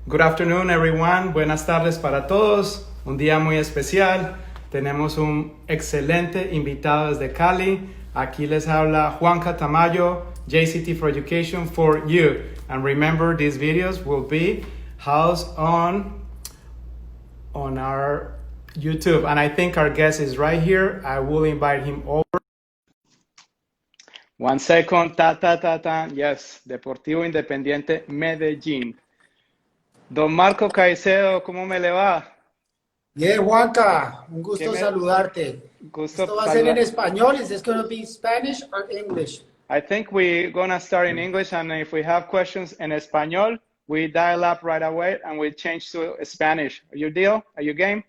Good afternoon, everyone. Buenas tardes para todos. Un día muy especial. Tenemos un excelente invitado desde Cali. Aquí les habla Juanca Tamayo, JCT for Education for you. And remember, these videos will be housed on our YouTube. And I think our guest is right here. I will invite him over. 1 second. Yes, Deportivo Independiente Medellín. Don Marco Caicedo, ¿cómo me le va? Bien, Juanca, un gusto Me saludarte. gusto ¿Esto va a ser en saludar. español? ¿Is this going to be Spanish or English? I think we're gonna start in English, and if we have questions in español, we dial up right away and we change to Spanish. Are you deal? Are you game?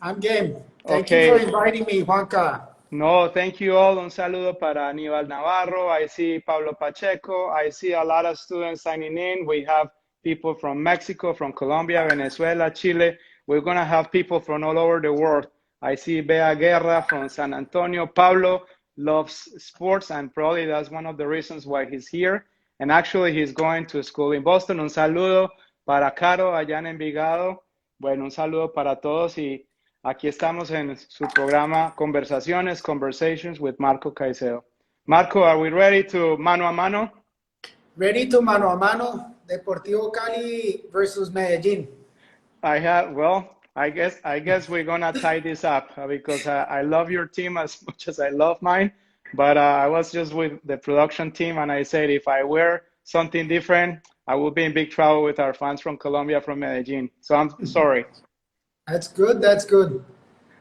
I'm game. Thank you for Okay. inviting me, Juanca. No, thank you all. Un saludo para Aníbal Navarro. I see Pablo Pacheco. I see a lot of students signing in. We have people from Mexico, from Colombia, Venezuela, Chile. We're going to have people from all over the world. I see Bea Guerra from San Antonio. Pablo loves sports, and probably that's one of the reasons why he's here. And actually, he's going to school in Boston. Un saludo para Caro allá en Envigado. Bueno, un saludo para todos y aquí estamos en su programa Conversations with Marco Caicedo. Marco, are we ready to mano a mano? Ready to mano a mano, Deportivo Cali versus Medellín. I guess we're gonna tie this up because I love your team as much as I love mine. But I was just with the production team, and I said if I wear something different, I will be in big trouble with our fans from Colombia, from Medellin. So I'm sorry. That's good, that's good.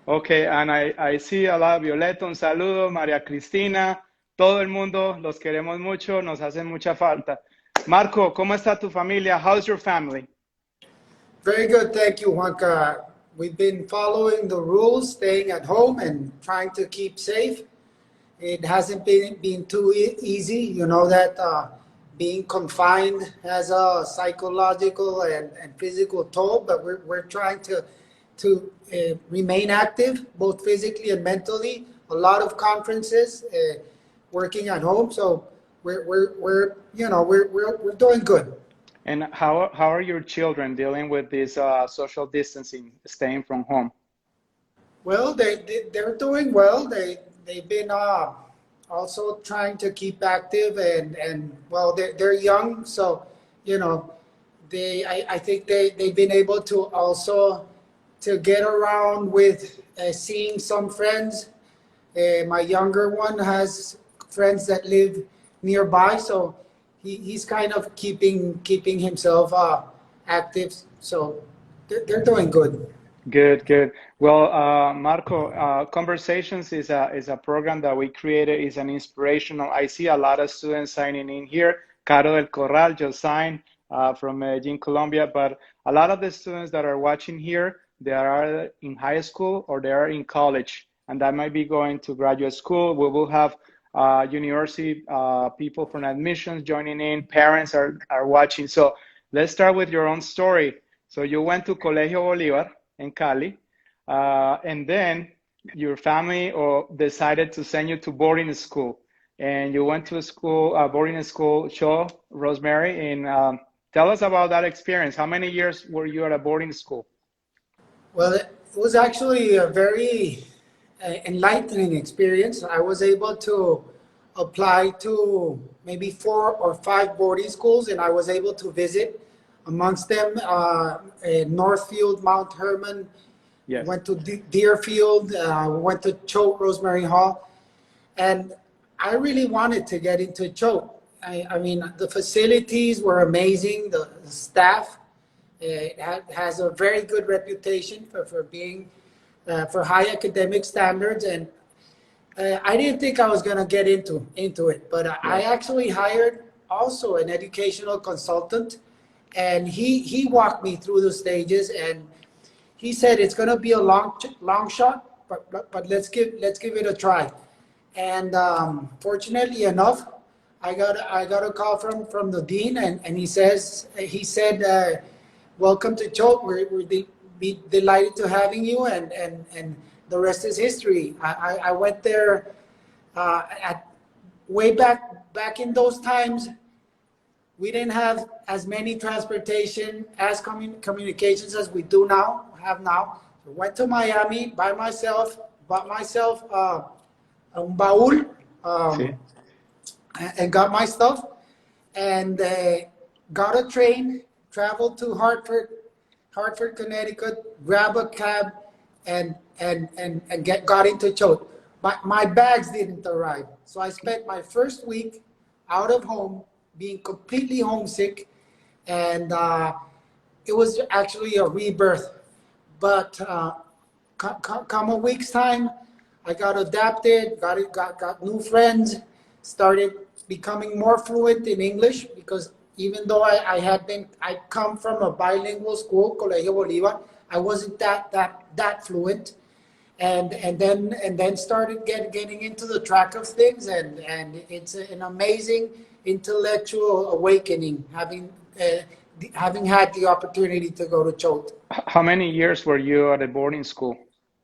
Okay, and I see a lot. Violeta, un saludo. María Cristina, todo el mundo, los queremos mucho, nos hacen mucha falta. Marco, ¿cómo está tu familia? How's your family? Very good, thank you, Juanca. We've been following the rules, staying at home and trying to keep safe. It hasn't been too easy. You know that being confined has a psychological and physical toll, but we're trying to remain active, both physically and mentally. A lot of conferences, working at home, so we're doing good. And how are your children dealing with this social distancing, staying from home? Well, they're doing well. They've been also trying to keep active and well, they're young, so I think they've been able to also to get around with seeing some friends. My younger one has friends that live nearby, so he's kind of keeping himself active. So they're doing good. Good. Well, Marco, Conversations is a program that we created. It's an inspirational. I see a lot of students signing in here. Caro del Corral just signed from Medellin, Colombia. But a lot of the students that are watching here, they are in high school or they are in college, and that might be going to graduate school. We will have university people from admissions joining in. Parents are watching. So let's start with your own story. So you went to Colegio Bolívar in Cali, and then your family decided to send you to boarding school, and you went to boarding school, Shaw Rosemary. And tell us about that experience. How many years were you at a boarding school? Well, it was actually a very enlightening experience. I was able to apply to maybe 4 or 5 boarding schools, and I was able to visit amongst them Northfield, Mount Hermon. Yes. Went to Deerfield, went to Choate Rosemary Hall, and I really wanted to get into Choate. I mean, the facilities were amazing. The staff has a very good reputation for being for high academic standards, and I didn't think I was going to get into it, but I actually hired also an educational consultant, and he walked me through the stages, and he said it's going to be a long shot, but let's give it a try. And fortunately enough, I got a call from the dean, and he said, welcome to Choate. We're delighted to having you, and the rest is history. I went there at way back in those times. We didn't have as many transportation as communications as we do now, have now. So went to Miami by myself, bought myself un baúl, Sí. and got my stuff, and got a train, traveled to Hartford, Connecticut, grab a cab, and got into Choate. My bags didn't arrive, so I spent my first week out of home, being completely homesick, and it was actually a rebirth. But come a week's time, I got adapted, got new friends, started becoming more fluent in English because even though I come from a bilingual school, Colegio Bolivar, I wasn't that fluent, and then started getting into the track of things, and it's an amazing intellectual awakening having had the opportunity to go to Choate. How many years were you at a boarding school?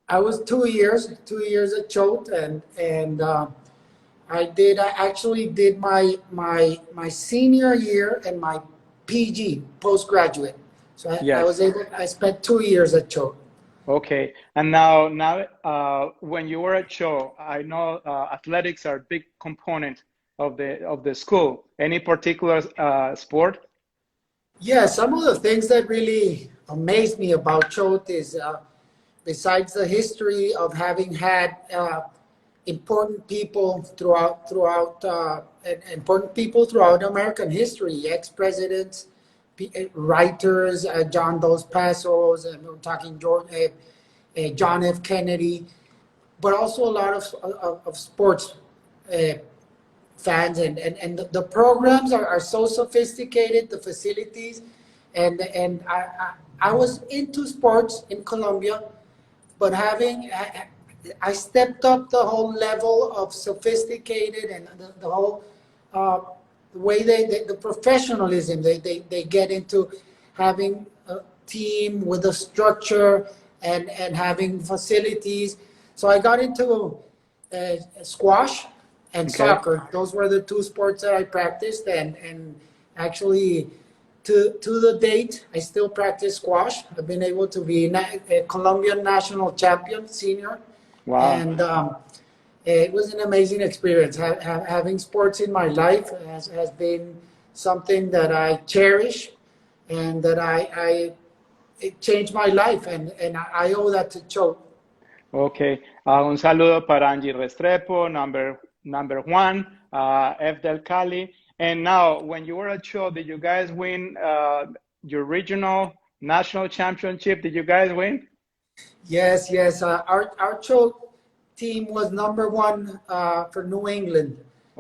I was 2 years at Choate, and I actually did my senior year and my PG postgraduate. So Yes. I spent 2 years at Choate. Okay. And now, when you were at show, I know athletics are a big component of the school. Any particular sport? Yeah, some of the things that really amazed me about Choate is besides the history of having had important people important people throughout American history, ex-presidents, writers, John Dos Passos, and we're talking John F. Kennedy, but also a lot of sports uh, fans, and the programs are so sophisticated, the facilities, and I was into sports in Colombia, but I stepped up the whole level of sophisticated and the whole uh, way the professionalism they get into having a team with a structure and having facilities. So I got into squash and Okay. soccer. Those were the two sports that I practiced, and actually to the date, I still practice squash. I've been able to be a Colombian national champion senior, Wow. and it was an amazing experience. Having sports in my life has been something that I cherish, and that it changed my life, and I owe that to Cho. Okay. Un saludo para Angie Restrepo, number one, F del Cali. And now, when you were at show, did you guys win your regional national championship? Did you guys win? Yes, yes. Our Cho team was number one for New England,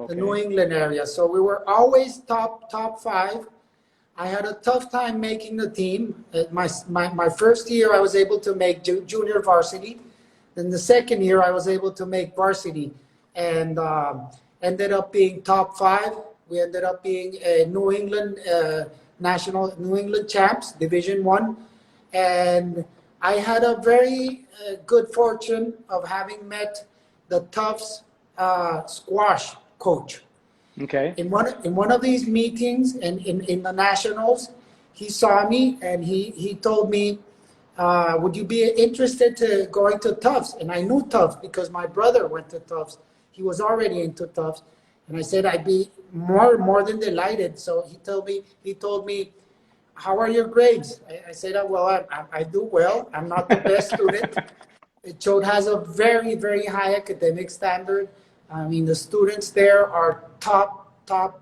the New Okay. England area. So we were always top five. I had a tough time making the team. My first year, I was able to make junior varsity. Then the second year, I was able to make varsity, and ended up being top five. We ended up being a New England champs, Division One, and I had a very good fortune of having met the Tufts squash coach. Okay. In one of these meetings in the nationals, he saw me and he told me, would you be interested to going to Tufts? And I knew Tufts because my brother went to Tufts. He was already into Tufts, and I said I'd be more than delighted. So he told me, how are your grades? I said, well, I do well. I'm not the best student. Choate has a very high academic standard. I mean, the students there are top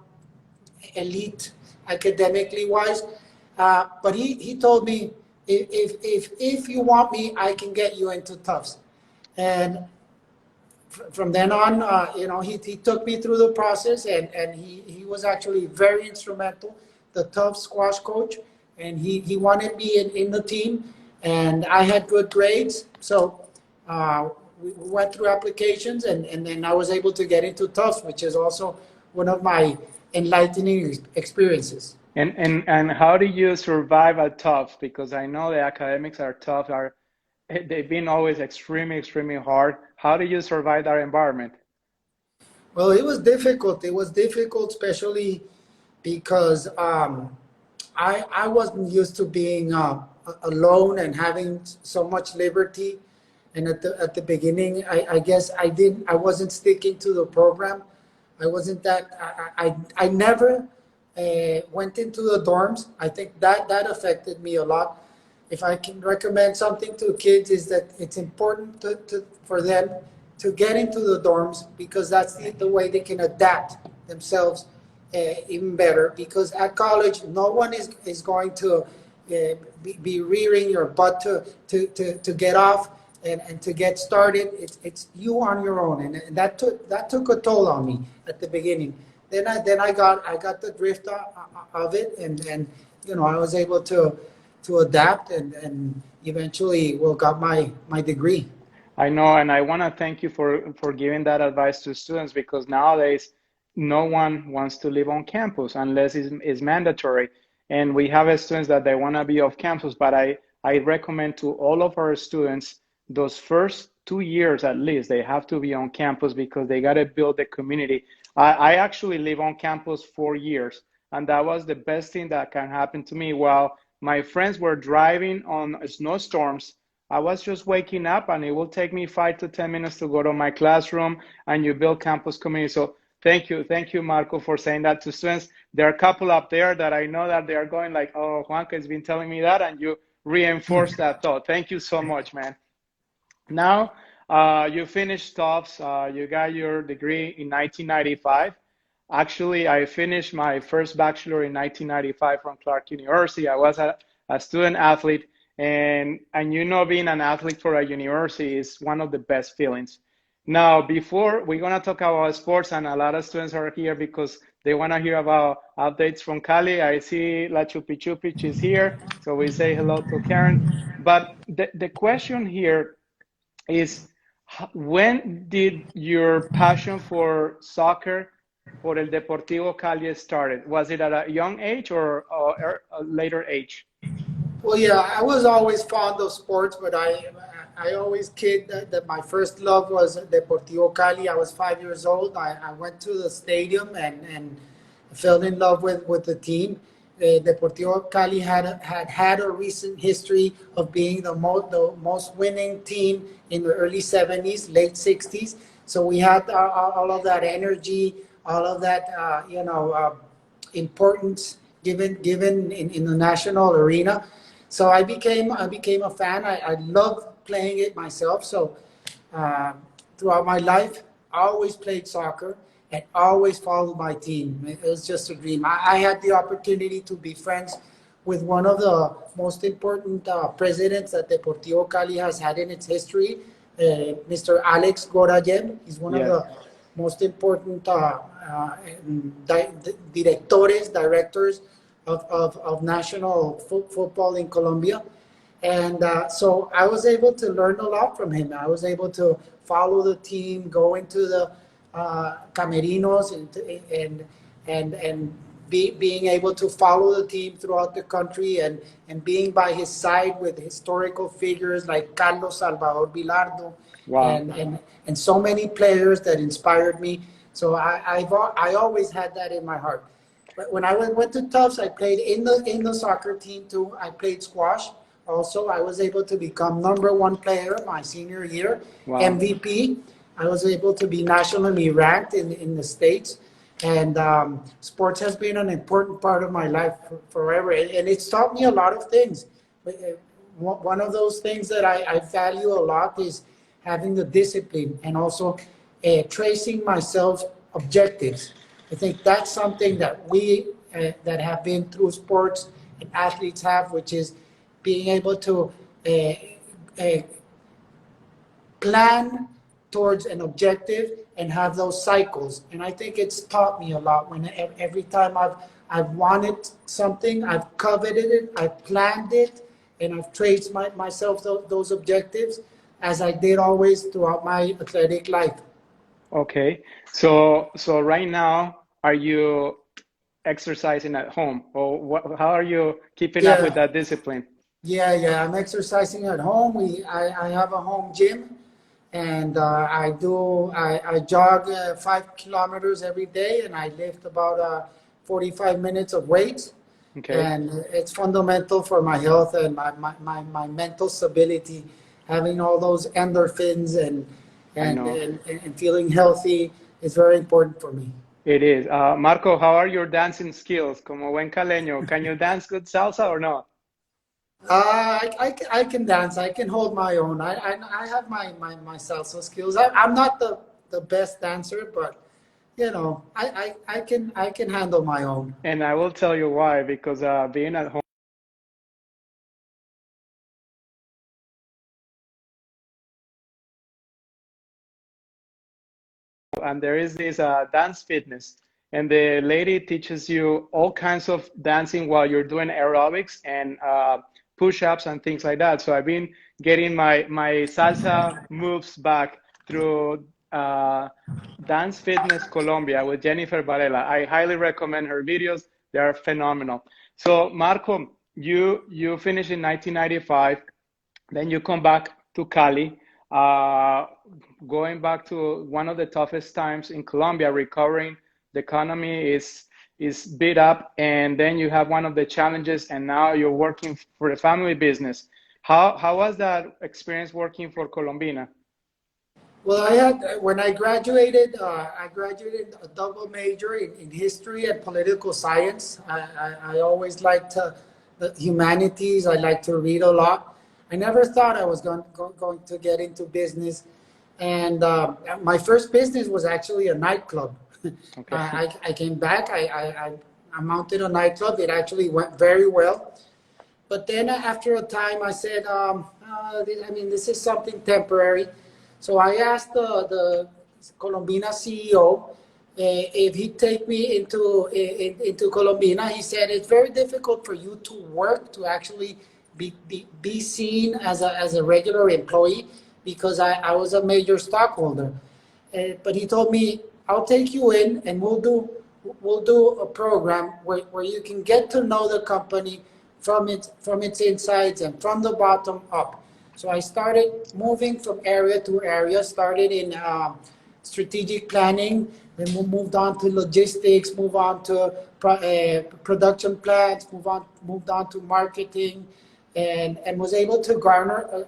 elite academically wise. But he told me, if you want me, I can get you into Tufts. And from then on, he took me through the process, and he was actually very instrumental, the Tufts squash coach, and he wanted me in the team, and I had good grades. So we went through applications, and then I was able to get into Tufts, which is also one of my enlightening experiences. And how do you survive at tough? Because I know the academics are tough, they've been always extremely hard. How do you survive that environment? Well, it was difficult. It was difficult, especially because I wasn't used to being alone and having so much liberty. And at the beginning, I guess I wasn't sticking to the program. I wasn't that, I never went into the dorms. I think that affected me a lot. If I can recommend something to kids, is that it's important for them to get into the dorms, because that's the way they can adapt themselves even better. Because at college, no one is going to be rearing your butt to get off and to get started. It's you on your own, and that took a toll on me at the beginning. Then I got the drift of it, and I was able to adapt, and eventually got my degree. I know, and I want to thank you for giving that advice to students, because nowadays no one wants to live on campus unless it's mandatory. And we have students that they want to be off campus, but I recommend to all of our students those first 2 years at least, they have to be on campus because they got to build the community. I actually live on campus 4 years, and that was the best thing that can happen to me. While my friends were driving on snowstorms, I was just waking up, and it will take me 5 to 10 minutes to go to my classroom, and you build campus community. So thank you, Marco, for saying that to students. There are a couple up there that I know that they are going like, oh, Juanca has been telling me that, and you reinforce that thought. Thank you so much, man. Now, you finished TOEFs, you got your degree in 1995. Actually, I finished my first bachelor in 1995 from Clark University. I was a student athlete, and being an athlete for a university is one of the best feelings. Now, before we're gonna talk about sports, and a lot of students are here because they wanna hear about updates from Cali. I see La Chupi Chupich is here, so we say hello to Karen. But the question here is, when did your passion for soccer, for El Deportivo Cali, started? Was it at a young age or a later age? Well, yeah, I was always fond of sports, but I always kid that my first love was Deportivo Cali. I was 5 years old. I went to the stadium and fell in love with the team. Deportivo Cali had a recent history of being the most winning team in the early 70s, late 60s. So we had all of that energy, all of that importance given in the national arena. So I became a fan. I love playing it myself. So uh, throughout my life, I always played soccer and always followed my team. It was just a dream. I had the opportunity to be friends with one of the most important presidents that Deportivo Cali has had in its history, Mr. Alex Gorayev. He's one of Yes. the most important directors of national football in Colombia. And so I was able to learn a lot from him. I was able to follow the team, go into the camerinos, and being able to follow the team throughout the country, and being by his side with historical figures like Carlos Salvador Vilardo, Wow. and so many players that inspired me. So I always had that in my heart. But when I went to Tufts, I played in the soccer team too. I played squash. Also, I was able to become number one player my senior year, Wow. MVP. I was able to be nationally ranked in the States. And sports has been an important part of my life forever. And it's taught me a lot of things. But, one of those things that I value a lot is having the discipline, and also tracing myself objectives. I think that's something that we that have been through sports and athletes have, which is being able to uh, uh, plan towards an objective and have those cycles. And I think it's taught me a lot. When every time I've wanted something, I've coveted it, I've planned it, and I've traced myself those objectives, as I did always throughout my athletic life. Okay. So right now, are you exercising at home, or how are you keeping up with Yeah, that discipline? yeah. I'm exercising at home. I have a home gym, and I jog 5 kilometers every day, and I lift about 45 minutes of weights. Okay. And it's fundamental for my health and my mental stability. Having all those endorphins I know. and feeling healthy is very important for me. It is. Marco, how are your dancing skills? Como buen caleño, can you dance good salsa or not? I can dance. I can hold my own. I have my salsa skills. I'm not the best dancer, but you know, I can handle my own. And I will tell you why, because being at home, and there is this dance fitness, and the lady teaches you all kinds of dancing while you're doing aerobics and push-ups and things like that. So I've been getting my salsa moves back through Dance Fitness Colombia with Jennifer Varela. I highly recommend her videos. They are phenomenal. So Marco, you finished in 1995. Then you come back to Cali, uh, going back to one of the toughest times in Colombia, recovering. The economy is beat up, and then you have one of the challenges, and now you're working for a family business. How was that experience working for Colombina? Well, I had when I graduated a double major in history and political science. I always liked the humanities. I like to read a lot. I never thought I was going to get into business, and my first business was actually a nightclub. Okay. I came back. I mounted a nightclub. It actually went very well. But then after a time, I said, I mean, this is something temporary. So I asked the Colombina CEO if he'd take me into Colombina. He said, it's very difficult for you to work, to actually be seen as a regular employee because I was a major stockholder. But he told me, I'll take you in and we'll do a program where you can get to know the company from its insides and from the bottom up. So I started moving from area to area, started in strategic planning, then we moved on to logistics, moved on to production plans, moved on to marketing, and was able to garner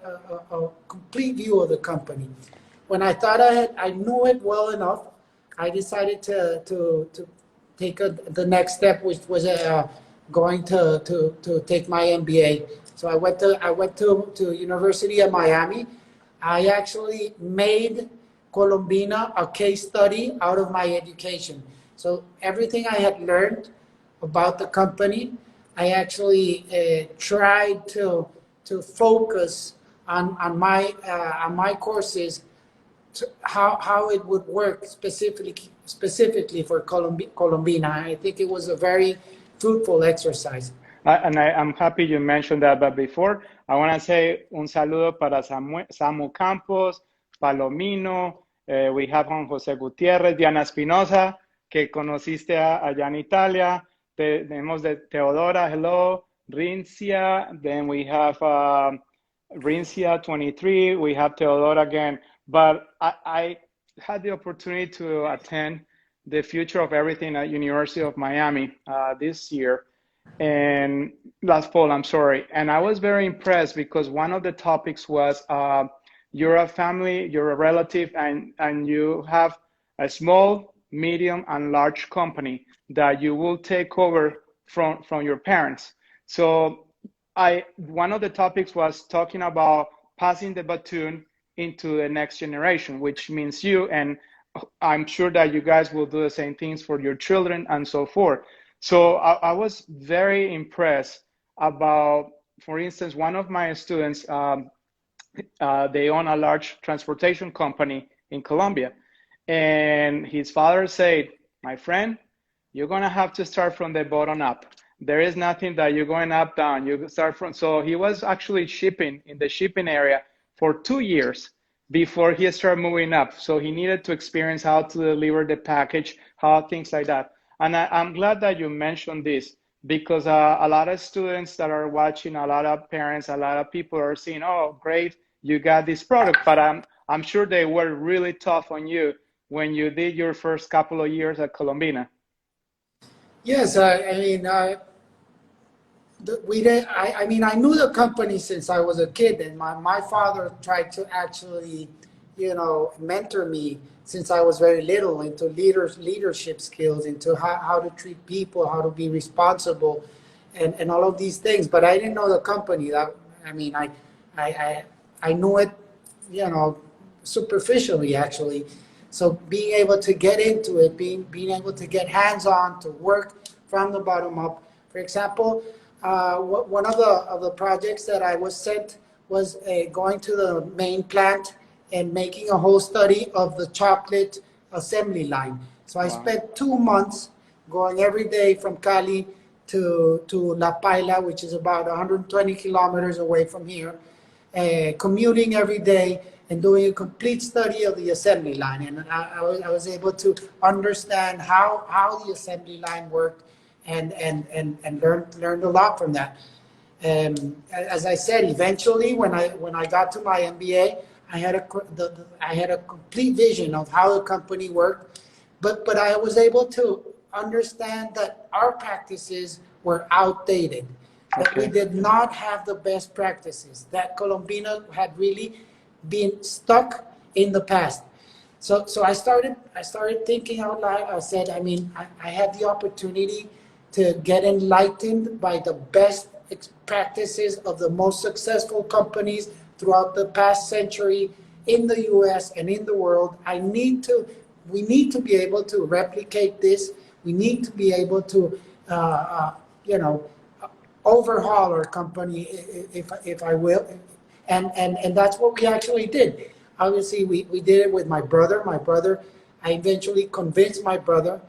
a complete view of the company. When I thought I knew it well enough, I decided to take the next step, which was going to take my MBA. So I went to University of Miami. I actually made Colombina a case study out of my education. So everything I had learned about the company, I actually tried to focus on my courses, how it would work specifically for Colombina. I think it was a very fruitful exercise. I'm happy you mentioned that, but before, I want to say un saludo para Samu Campos, Palomino, we have Juan José Gutiérrez, Diana Espinosa, que conociste allá en Italia, tenemos de Teodora, hello, Rincia, then we have Rincia 23, we have Teodora again, but I had the opportunity to attend the Future of Everything at University of Miami this year, and last fall, I'm sorry. And I was very impressed because one of the topics was you're a family, you're a relative, and you have a small, medium, and large company that you will take over from your parents. So one of the topics was talking about passing the baton into the next generation, which means you, and I'm sure that you guys will do the same things for your children and so forth. So I was very impressed about, for instance, one of my students, they own a large transportation company in Colombia. And his father said, my friend, you're going to have to start from the bottom up. There is nothing that you're going up, down. You start from, so he was actually shipping in the shipping area for 2 years before he started moving up. So he needed to experience how to deliver the package, how things like that. And I'm glad that you mentioned this because a lot of students that are watching, a lot of parents, a lot of people are saying, oh, great, you got this product. But I'm sure they were really tough on you when you did your first couple of years at Colombina. Yes, I mean, we did. I mean, I knew the company since I was a kid, and my father tried to actually, mentor me since I was very little into leadership skills, into how to treat people, how to be responsible, and all of these things. But I didn't know the company. That I mean, I, I, I knew it, you know, superficially actually. So being able to get into it, being able to get hands on, to work from the bottom up. For example, one of the projects that I was sent was going to the main plant and making a whole study of the chocolate assembly line. So I Wow. spent 2 months going every day from Cali to La Paila, which is about 120 kilometers away from here, commuting every day and doing a complete study of the assembly line. And I was able to understand how the assembly line worked and learned a lot from that. As I said, eventually, when I got to my MBA, I had a complete vision of how the company worked, but I was able to understand that our practices were outdated, that we Okay. did not have the best practices, that Colombina had really been stuck in the past. So I started thinking out loud. I said, I mean, I had the opportunity to get enlightened by the best practices of the most successful companies throughout the past century in the US and in the world. We need to be able to replicate this. We need to be able to, uh, uh, you know, overhaul our company, if I will. And that's what we actually did. Obviously, we did it with my brother. I eventually convinced my brother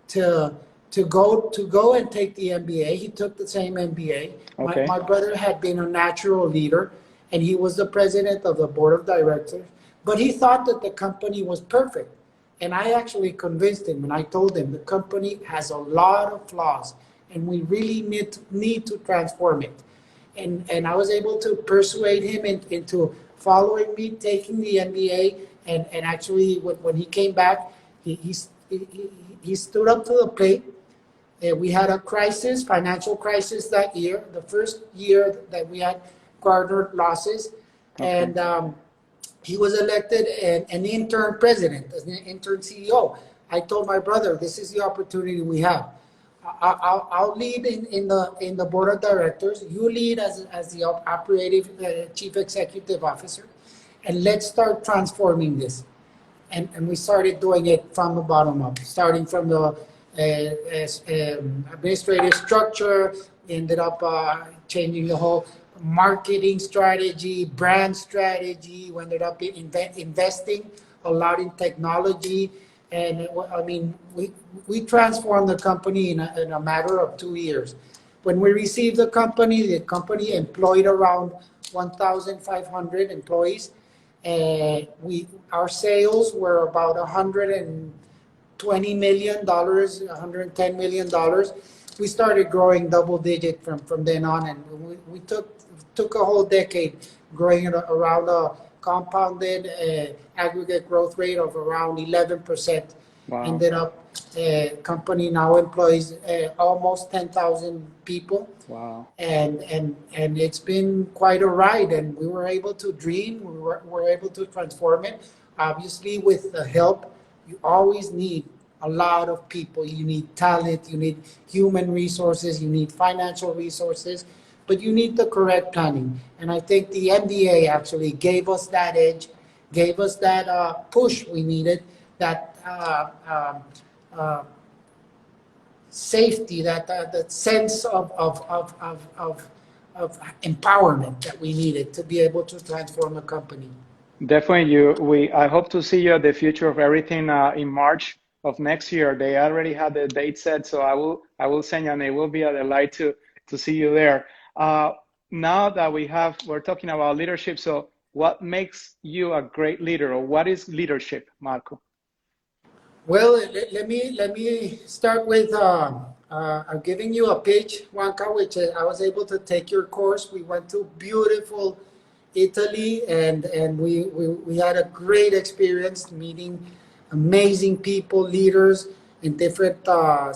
to to go and take the MBA. He took the same MBA. Okay. My brother had been a natural leader, and he was the president of the board of directors. But he thought that the company was perfect. And I actually convinced him, and I told him the company has a lot of flaws, and we really need to transform it. And I was able to persuade him into following me, taking the MBA, and actually when he came back, he stood up to the plate. We had a crisis, financial crisis that year, the first year that we had garnered losses, Okay. and he was elected an intern president, an intern CEO. I told my brother, this is the opportunity we have. I'll lead in the board of directors. You lead as the operative chief executive officer, and let's start transforming this. And we started doing it from the bottom up, starting from the administrative structure, ended up changing the whole marketing strategy, brand strategy. We ended up investing a lot in technology. And I mean, we transformed the company in a matter of 2 years. When we received the company employed around 1,500 employees. Our sales were about $120 million, $110 million. We started growing double digit from then on, and we took a whole decade growing at around a compounded aggregate growth rate of around 11%. Wow. Ended up company now employs almost 10,000 people, Wow. and it's been quite a ride, and we were able to dream, were able to transform it. Obviously, with the help, you always need a lot of people. You need talent, you need human resources, you need financial resources, but you need the correct planning. And I think the MBA actually gave us that edge, gave us that push we needed, that safety, that sense of empowerment that we needed to be able to transform a company. Definitely, I hope to see you at the Future of Everything in March of next year. They already had the date set, so I will send you, and it will be a delight to see you there. Uh, Now that we're talking about leadership, so what makes you a great leader, or what is leadership, Marco? Well, let me start with giving you a pitch, Juanca, which I was able to take your course. We went to beautiful Italy, and we had a great experience meeting amazing people, leaders in different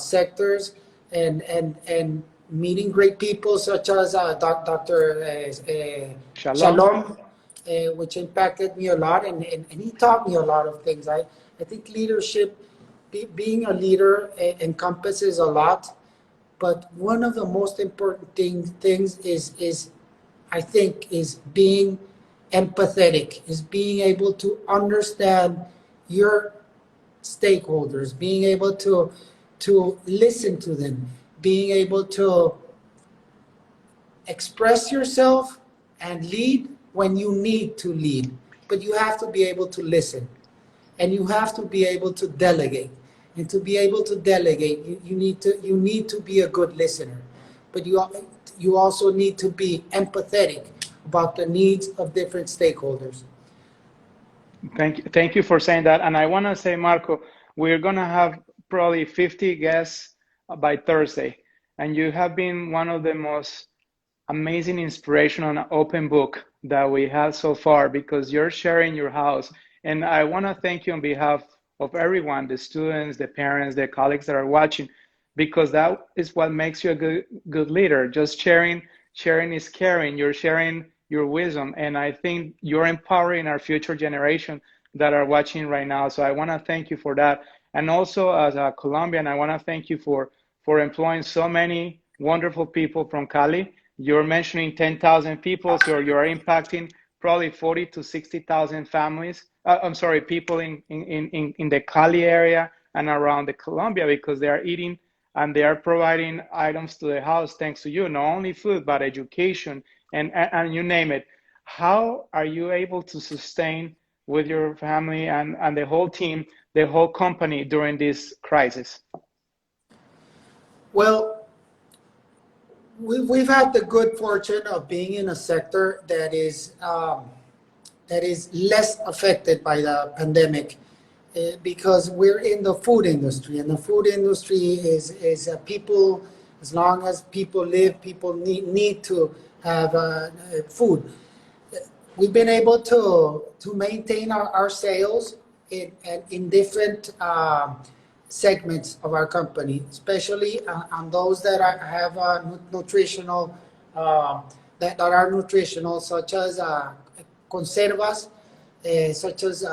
sectors. and meeting great people such as Dr. Shalom. Shalom, which impacted me a lot, and he taught me a lot of things. I think leadership, being a leader, encompasses a lot, but one of the most important things is I think is being empathetic, is being able to understand your stakeholders, being able to listen to them, being able to express yourself and lead when you need to lead. But you have to be able to listen, and you have to be able to delegate. And to be able to delegate, you need to be a good listener, but you also need to be empathetic about the needs of different stakeholders. Thank you for saying that. And I want to say, Marco, we're going to have probably 50 guests by Thursday. And you have been one of the most amazing inspiration on an open book that we have so far because you're sharing your house. And I want to thank you on behalf of everyone, the students, the parents, the colleagues that are watching, because that is what makes you a good leader. Just sharing is caring. You're sharing your wisdom. And I think you're empowering our future generation that are watching right now. So I want to thank you for that. And also as a Colombian, I want to thank you for employing so many wonderful people from Cali. You're mentioning 10,000 people, so you're impacting probably 40 to 60,000 families. I'm sorry, people in the Cali area and around the Colombia because they are eating and they are providing items to the house thanks to you, not only food, but education and you name it. How are you able to sustain with your family and the whole team, the whole company during this crisis? Well, we've had the good fortune of being in a sector that is less affected by the pandemic because we're in the food industry, and the food industry is people. As long as people live, people need to have food. We've been able to maintain our sales in different segments of our company, especially on those that have nutritional that are nutritional, such as conservas, such as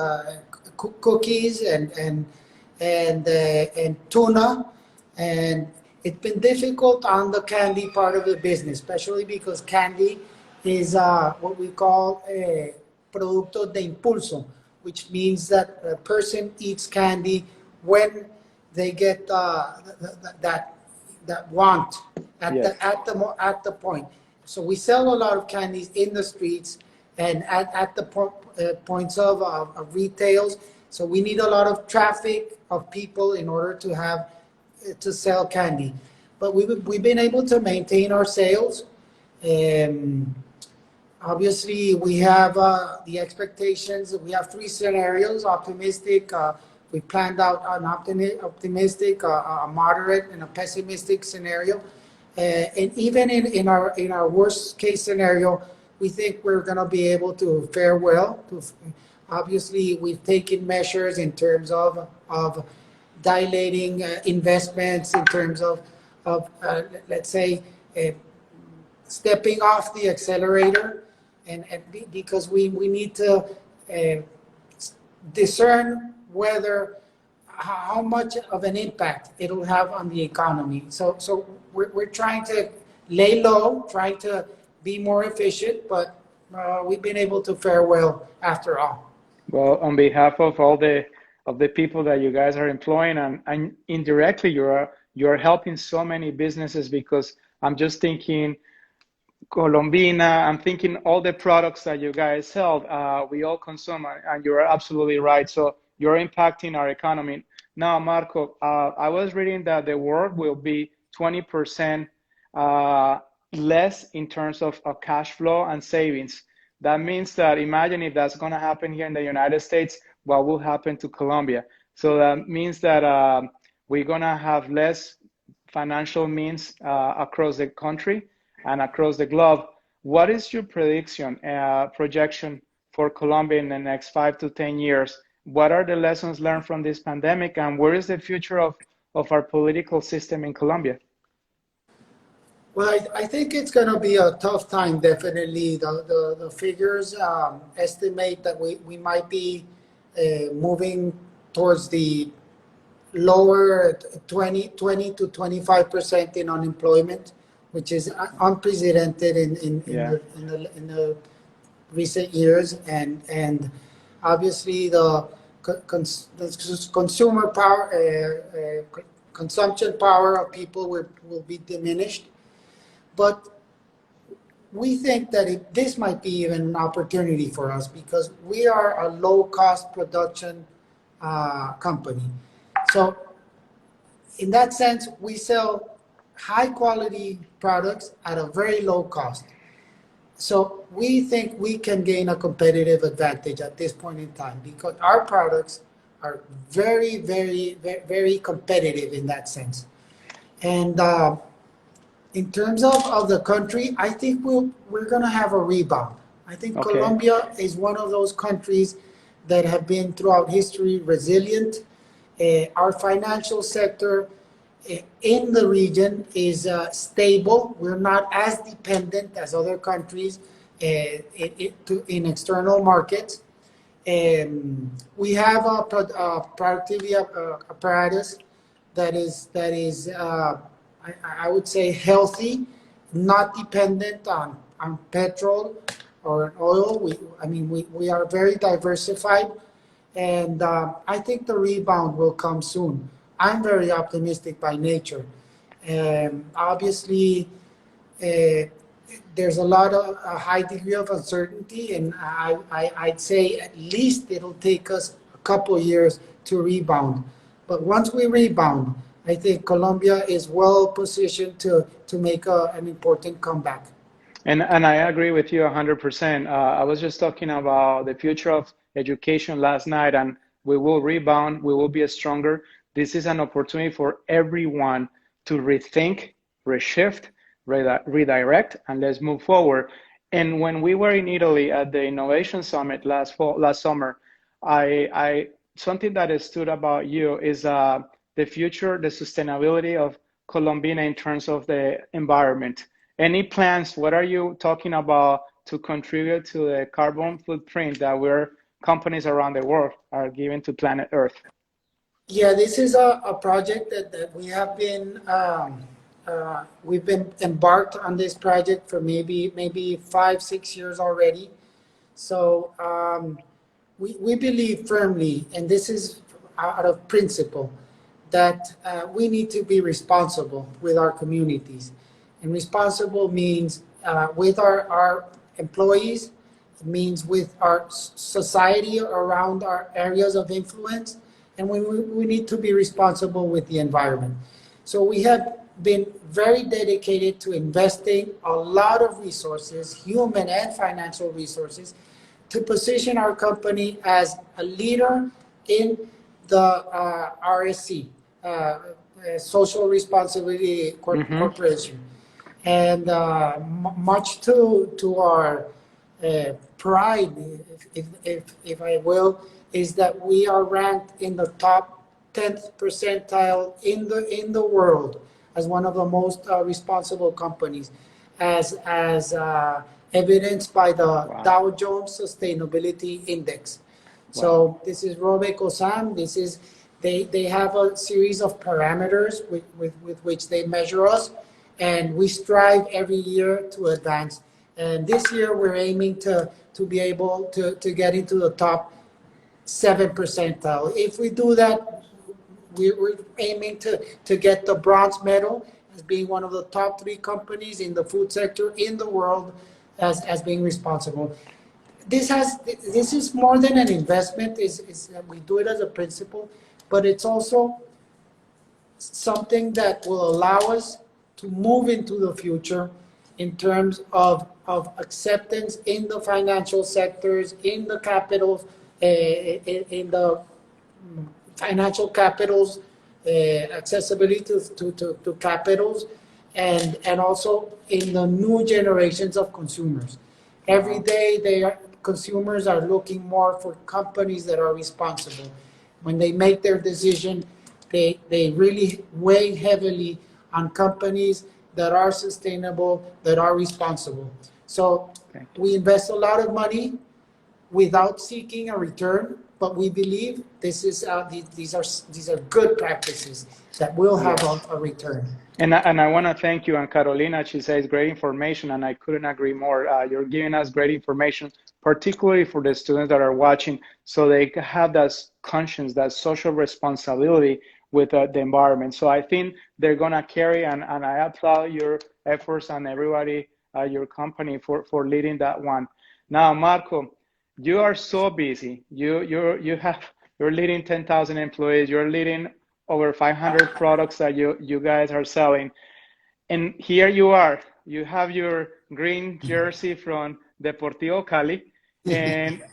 cookies and tuna. And it's been difficult on the candy part of the business, especially because candy is what we call producto de impulso, which means that a person eats candy when they get that want Yes. at the point. So we sell a lot of candies in the streets and at the points of retails. So we need a lot of traffic of people in order to have to sell candy. But we've been able to maintain our sales. Obviously, we have the expectations. We have three scenarios: optimistic. We planned out an optimistic, a moderate, and a pessimistic scenario. And even in our worst case scenario, we think we're going to be able to fare well. Obviously, we've taken measures in terms of dilating investments, in terms of let's say, stepping off the accelerator, and because we need to discern whether how much of an impact it'll have on the economy. So we're trying to lay low, trying to be more efficient, but we've been able to fare well after all. Well, on behalf of all the people that you guys are employing and indirectly you're helping so many businesses because I'm just thinking Colombina, I'm thinking all the products that you guys sell, we all consume, and you're absolutely right. So you're impacting our economy. Now, Marco, I was reading that the world will be 20% less in terms of cash flow and savings. That means that imagine if that's going to happen here in the United States, what will happen to Colombia? So that means that we're going to have less financial means across the country and across the globe. What is your prediction, projection for Colombia in the next 5 to 10 years? What are the lessons learned from this pandemic, and where is the future of our political system in Colombia? Well, I think it's going to be a tough time, definitely. The figures estimate that we might be moving towards the lower 20 to 25% in unemployment, which is unprecedented Yeah. in the recent years. And obviously the consumer power, consumption power of people will be diminished. But we think that this might be even an opportunity for us because we are a low cost production company. So in that sense, we sell high quality products at a very low cost. So we think we can gain a competitive advantage at this point in time because our products are very, very, very, very competitive in that sense. And in terms of the country, I think we're going to have a rebound. I think Okay. Colombia is one of those countries that have been throughout history resilient. Our financial sector in the region is stable. We're not as dependent as other countries in external markets. We have a productivity apparatus that is I would say healthy, not dependent on petrol or oil. We are very diversified, and I think the rebound will come soon. I'm very optimistic by nature. Obviously, uh, there's a lot of a high degree of uncertainty, and I'd say at least it'll take us a couple years to rebound. But once we rebound, I think Colombia is well positioned to make an important comeback. And I agree with you 100%. I was just talking about the future of education last night, and we will rebound, we will be stronger. This is an opportunity for everyone to rethink, reshift, redirect, and let's move forward. And when we were in Italy at the Innovation Summit last summer, I something that has stood about you is the future, the sustainability of Colombia in terms of the environment. Any plans? What are you talking about to contribute to the carbon footprint that we're companies around the world are giving to planet Earth? Yeah, this is a project that we have been we've been embarked on this project for maybe 5 6 years already. So we believe firmly, and this is out of principle, that we need to be responsible with our communities. And responsible means with our employees, it means with our society around our areas of influence, and we need to be responsible with the environment. So we have been very dedicated to investing a lot of resources, human and financial resources, to position our company as a leader in the RSC, Social Responsibility Mm-hmm. Corporation. And much to our pride, if I will, is that we are ranked in the top 10th percentile in the world as one of the most responsible companies, as evidenced by the Wow. Dow Jones Sustainability Index. Wow. So this is Robeco-San. They have a series of parameters with which they measure us, and we strive every year to advance. And this year we're aiming to be able to get into the top 7 percentile. If we do that, we're aiming to get the bronze medal as being one of the top 3 companies in the food sector in the world as being responsible. This is more than an investment. Is We do it as a principle, but it's also something that will allow us to move into the future in terms of acceptance in the financial sectors, in the capitals, in the financial capitals, accessibility to capitals, and also in the new generations of consumers. Every Wow. day, consumers are looking more for companies that are responsible. When they make their decision, they really weigh heavily on companies that are sustainable, that are responsible. So we invest a lot of money without seeking a return, but we believe these are good practices that will have a return. And I want to thank you. And Carolina, she says great information, and I couldn't agree more. You're giving us great information, particularly for the students that are watching, so they have that conscience, that social responsibility with the environment. So I think they're going to carry, and I applaud your efforts and everybody at your company for leading that one. Now, Marco, you are so busy. You're leading 10,000 employees. You're leading over 500 products that you guys are selling. And here you are. You have your green jersey from Deportivo Cali, and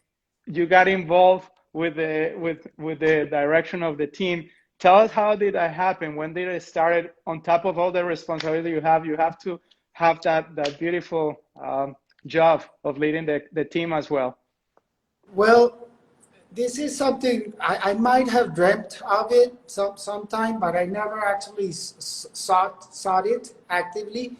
you got involved with the direction of the team. Tell us, how did that happen? When did it start? On top of all the responsibility you have to have that beautiful job of leading the team as well. Well, this is something I might have dreamt of it sometime, but I never actually sought it actively.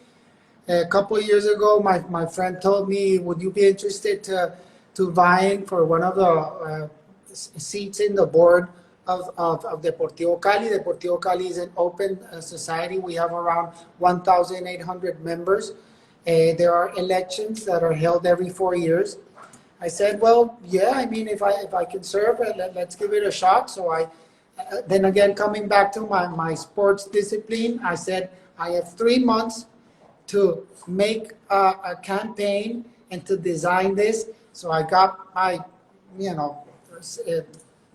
A couple of years ago, my friend told me, "Would you be interested to vying for one of the seats in the board of Deportivo Cali?" Deportivo Cali is an open society. We have around 1,800 members. There are elections that are held every 4 years. I said, well, yeah, I mean, if I can serve, let's give it a shot. So then again, coming back to my sports discipline, I said, I have 3 months to make a campaign and to design this. So I got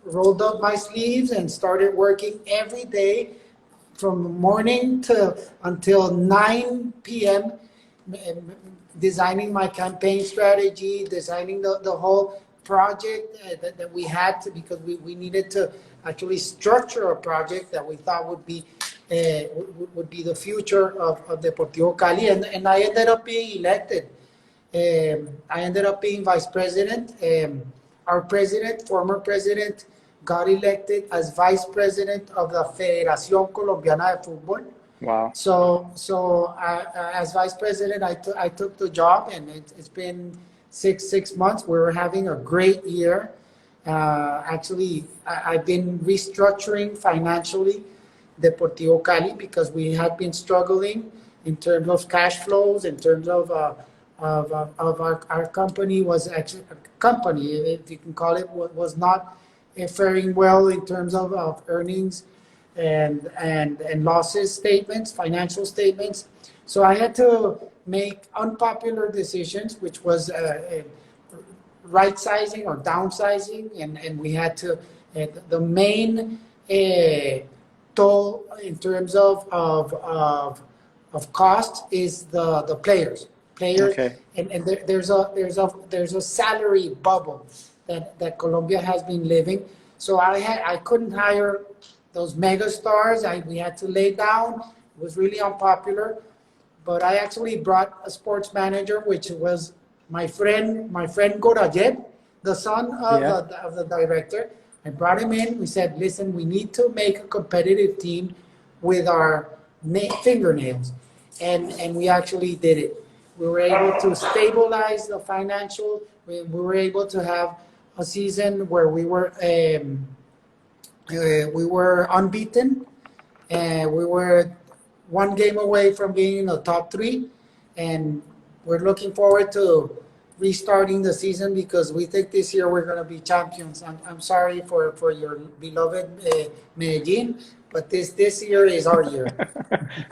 rolled up my sleeves and started working every day from morning to until 9 p.m. designing my campaign strategy, designing the whole project that we had to, because we needed to actually structure a project that we thought would be the future of Deportivo Cali, and I ended up being elected. I ended up being vice president. Our president, former president, got elected as vice president of the Federación Colombiana de Fútbol. Wow. So as vice president, I took the job, and it's been six months. We're having a great year. Actually, I've been restructuring financially Deportivo Cali because we had been struggling in terms of cash flows, in terms of our company was actually a company, if you can call it, was not faring well in terms of earnings and losses statements, financial statements. So I had to make unpopular decisions, which was right sizing or downsizing, and we had to. The main toll in terms of cost is the players. Okay. And there's a salary bubble that Colombia has been living. So I couldn't hire those mega stars. We had to lay down. It was really unpopular, but I actually brought a sports manager, which was my friend Gorayet, the son of the director. I brought him in. We said, listen, we need to make a competitive team with our fingernails, and we actually did it. We were able to stabilize the financial. We were able to have a season where we were unbeaten, and we were one game away from being in the top 3, and we're looking forward to restarting the season because we think this year we're going to be champions. I'm sorry for your beloved Medellin, but this year is our year.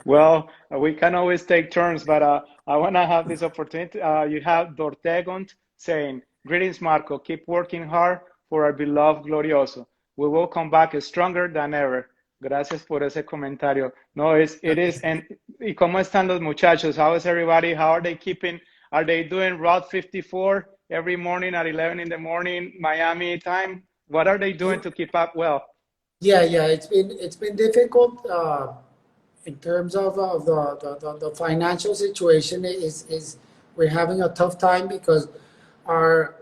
Well, we can always take turns, but I want to have this opportunity. You have Dortegont saying, greetings, Marco. Keep working hard for our beloved Glorioso. We will come back stronger than ever. Gracias por ese comentario. No, it is. And ¿y cómo están los muchachos? How is everybody? How are they keeping? Are they doing Route 54 every morning at 11 in the morning, Miami time? What are they doing to keep up well? Yeah. It's been difficult in terms of the financial situation. Is we're having a tough time because our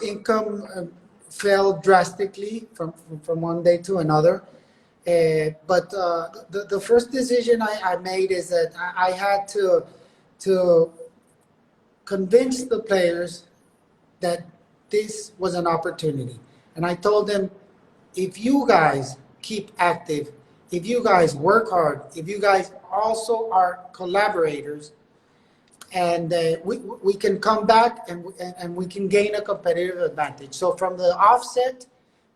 income fell drastically from one day to another. But the first decision I made is that I had to convince the players that this was an opportunity. And I told them, if you guys keep active, if you guys work hard, if you guys also are collaborators, and we can come back and we can gain a competitive advantage. So from the offset,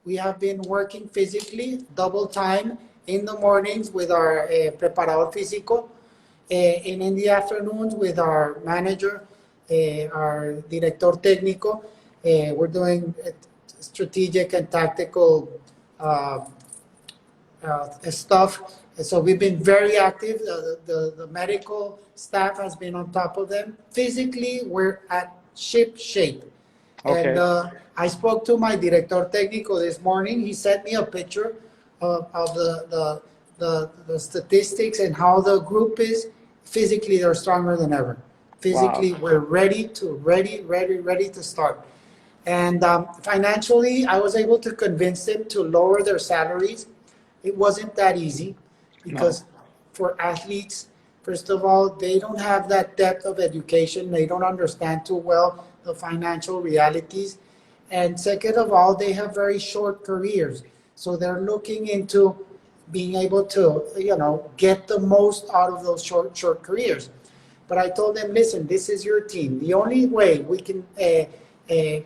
we have been working physically, double time in the mornings with our preparador físico, and in the afternoons with our manager, our director técnico. We're doing strategic and tactical stuff. So we've been very active. The medical staff has been on top of them. Physically, we're at ship shape. And Okay. I spoke to my director técnico this morning. He sent me a picture of the statistics and how the group is. Physically, they're stronger than ever. Wow. Physically, we're ready to start. And financially, I was able to convince them to lower their salaries. It wasn't that easy No. because for athletes, first of all, they don't have that depth of education. They don't understand too well the financial realities. And second of all, they have very short careers. So they're looking into being able to, get the most out of those short careers. But I told them, listen, this is your team. The only way we can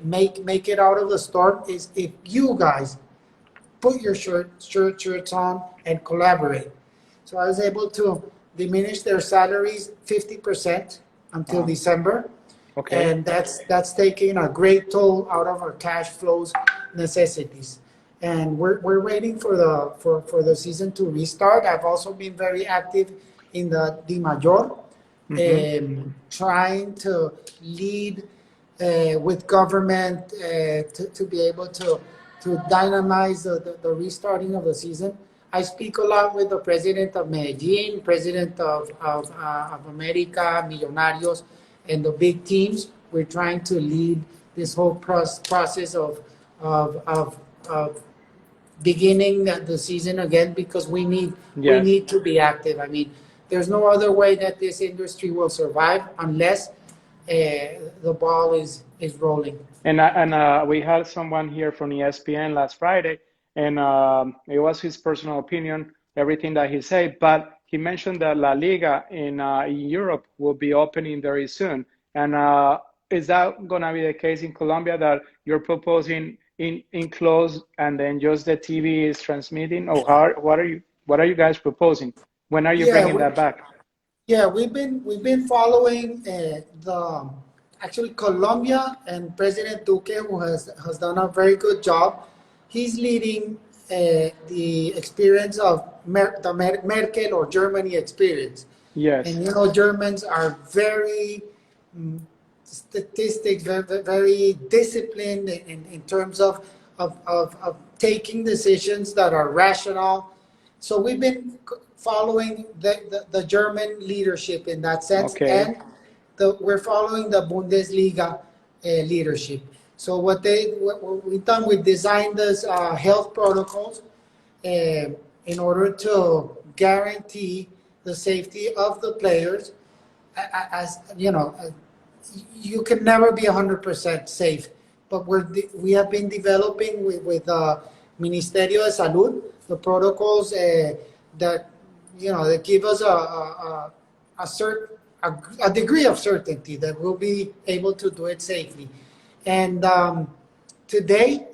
make it out of the storm is if you guys put your shirts on and collaborate. So I was able to diminish their salaries 50% until Wow. December, Okay. and that's taking a great toll out of our cash flows necessities. And we're waiting for the season to restart. I've also been very active in the Di Mayor, Mm-hmm. trying to lead with government to be able to dynamize the restarting of the season. I speak a lot with the president of Medellin, president of America, Millonarios, and the big teams. We're trying to lead this whole process of beginning the season again because we Yes. need to be active. I mean, there's no other way that this industry will survive unless the ball is rolling. And we had someone here from ESPN last Friday, and it was his personal opinion, everything that he said. But he mentioned that La Liga in Europe will be opening very soon. And is that going to be the case in Colombia that you're proposing in close and then just the TV is transmitting? Or what are you guys proposing? When are you Yeah, bringing that back? yeah, we've been following the actually Colombia and President Duque, who has done a very good job. He's leading the experience of Merkel or Germany experience, Yes. and Germans are very statistics, very disciplined in terms of taking decisions that are rational. So we've been following the German leadership in that sense, Okay. and we're following the Bundesliga leadership. So what we've done, we've designed this health protocols in order to guarantee the safety of the players. As you can never be 100% safe, but we have been developing with Ministerio de Salud the protocols that that give us a certain a degree of certainty that we'll be able to do it safely. And today,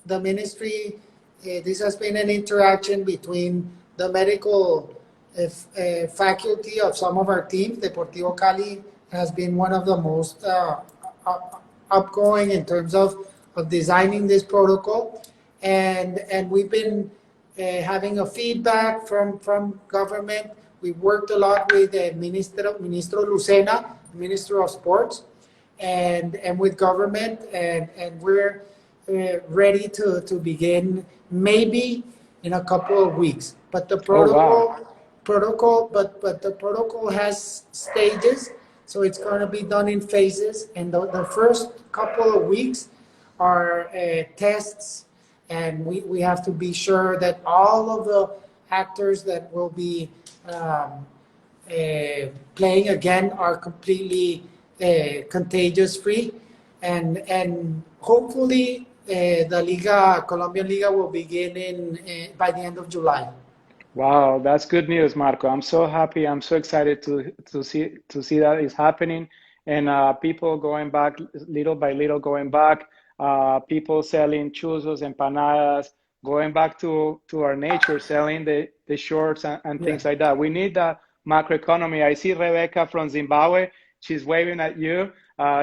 the ministry, this has been an interaction between the medical faculty of some of our teams. Deportivo Cali has been one of the most upgoing in terms of designing this protocol. And we've been having a feedback from government. We worked a lot with Ministro Lucena, Minister of Sports, and with government, and we're ready to begin maybe in a couple of weeks. But the Oh, wow. but the protocol has stages, so it's going to be done in phases. And the first couple of weeks are tests, and we have to be sure that all of actors that will be playing again are completely contagious free, and hopefully the Liga Colombian Liga will begin in by the end of July. Wow, that's good news, Marco. I'm so happy. I'm so excited to see that is happening, and people going back little by little, going back. People selling chuzos, empanadas, going back to our nature, selling the shorts and Yeah. things like that. We need that macroeconomy. I see Rebecca from Zimbabwe. She's waving at you.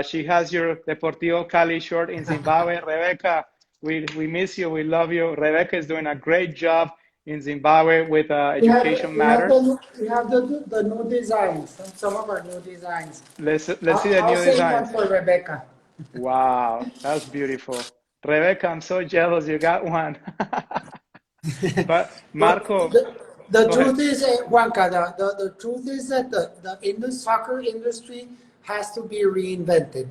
She has your Deportivo Cali shirt in Zimbabwe. Rebecca, we miss you. We love you. Rebecca is doing a great job in Zimbabwe with Education Matters. We have the new designs, some of our new designs. Let's see the I'll new save one designs. for Rebecca. Wow, that's beautiful. Rebecca, I'm so jealous you got one. But But Marco, the go ahead. truth is, Juanca, the truth is that the soccer industry has to be reinvented.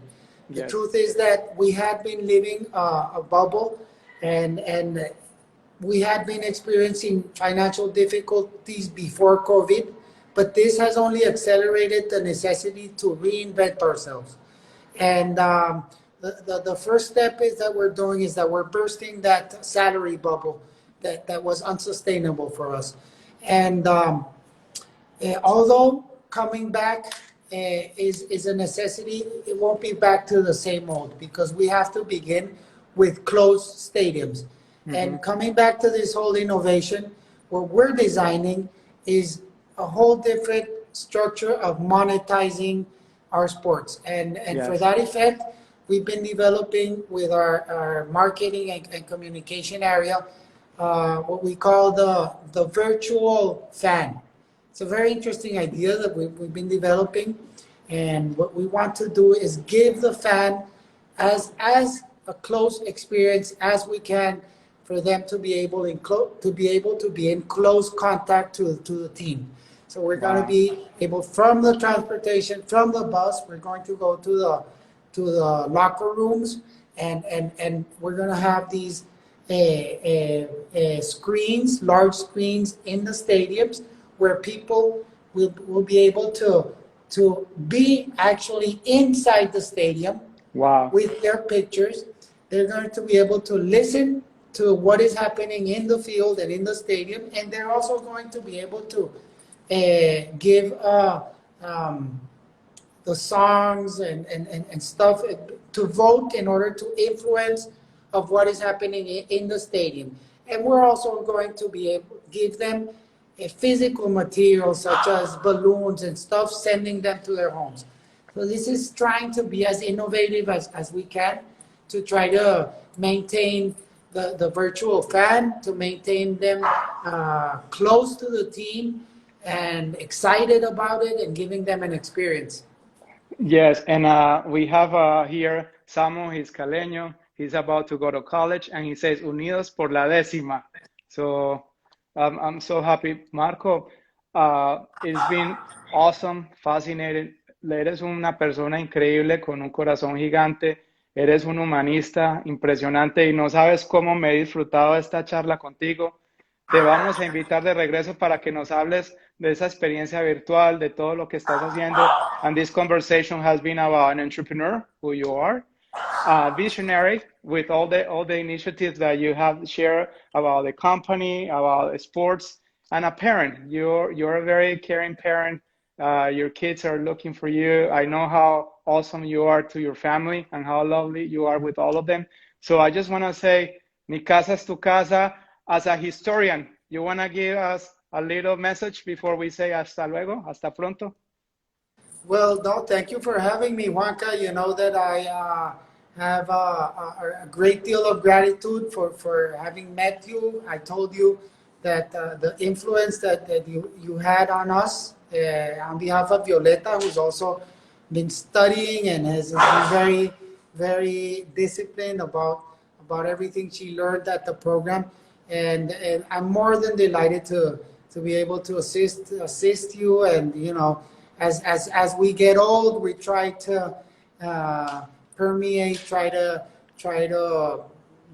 The Yes. truth is that we had been living a bubble, and we had been experiencing financial difficulties before COVID, but this has only accelerated the necessity to reinvent ourselves. And the first step is that we're doing is that we're bursting that salary bubble that was unsustainable for us. And although coming back is a necessity, it won't be back to the same old because we have to begin with closed stadiums. Hmm. And coming back to this whole innovation, what we're designing is a whole different structure of monetizing our sports. And for Yes. that effect, we've been developing with our marketing and communication area what we call the virtual fan. It's a very interesting idea that we've been developing. And what we want to do is give the fan as a close experience as we can for them to be able to be in close contact to the team. So we're going to Wow. be able from the transportation, from the bus, we're going to go to the locker rooms, and we're going to have these screens, large screens in the stadiums where people will be able to be actually inside the stadium Wow. with their pictures. They're going to be able to listen to what is happening in the field and in the stadium, and they're also going to be able to give um, the songs and stuff to vote in order to influence of what is happening in the stadium. And we're also going to be able to give them a physical material such as balloons and stuff, sending them to their homes. So this is trying to be as innovative as we can to try to maintain the virtual fan, to maintain them close to the team and excited about it and giving them an experience. Yes, and we have here Samu, he's Caleño. He's about to go to college, and he says, Unidos por la décima. So I'm so happy. Marco, it's been awesome, fascinating. Eres una persona increíble con un corazón gigante. Eres un humanista impresionante y no sabes cómo me he disfrutado de esta charla contigo. Te vamos a invitar de regreso para que nos hables de esa experiencia virtual, de todo lo que estás haciendo. And this conversation has been about an entrepreneur, who you are, visionary with all the initiatives that you have shared about the company, about sports, and a parent. You're a very caring parent. Your kids are looking for you. I know how awesome you are to your family and how lovely you are with all of them. So I just want to say, mi casa es tu casa. As a historian, you want to give us a little message before we say hasta luego, hasta pronto? Well, no, thank you for having me, Juanca. You know that I have a great deal of gratitude for having met you. I told you that the influence that you had on us on behalf of Violeta, who's also been studying and has been very, very disciplined about everything she learned at the program. And I'm more than delighted to be able to assist you. And you know, as we get old, we try to permeate, try to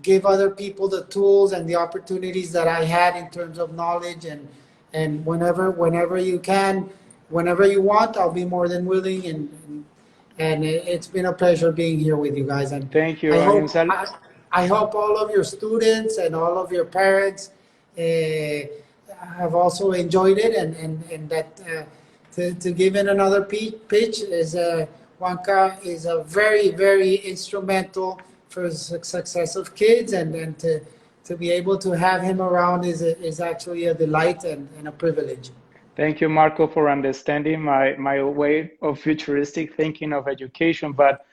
give other people the tools and the opportunities that I had in terms of knowledge, and whenever you can, whenever you want, I'll be more than willing, and it's been a pleasure being here with you guys, and Thank you. I And hope I hope all of your students and all of your parents have also enjoyed it, and that to give it another pitch is Juanca is a very instrumental for the success of kids, and to be able to have him around is actually a delight and a privilege. Thank you, Marco, for understanding my way of futuristic thinking of education. But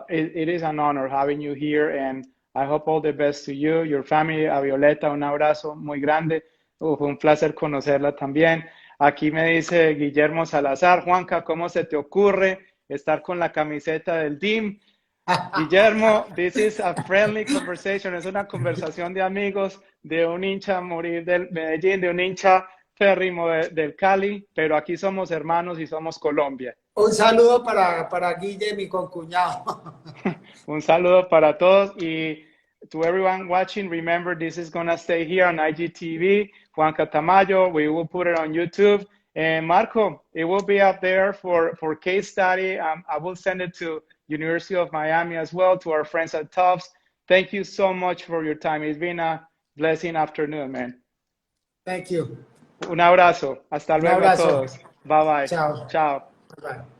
it is an honor having you here, and I hope all the best to you, your family. A Violeta, un abrazo muy grande. Fue un placer conocerla también. Aquí me dice Guillermo Salazar, Juanca, ¿cómo se te ocurre estar con la camiseta del team? Guillermo, this is a friendly conversation. Es una conversación de amigos, de un hincha a morir del Medellín, de un hincha férrimo del Cali, pero aquí somos hermanos y somos Colombia. Un saludo para Guille, mi concuñado. Un saludo para todos, y to everyone watching, remember this is going to stay here on IGTV, Juan Catamayo. We will put it on YouTube. And Marco, it will be up there for case study. I will send it to University of Miami as well, to our friends at Tufts. Thank you so much for your time. It's been a blessing afternoon, man. Thank you. Un abrazo. Hasta Un luego a abrazo. todos. Bye bye. Chao. Chao. Bye.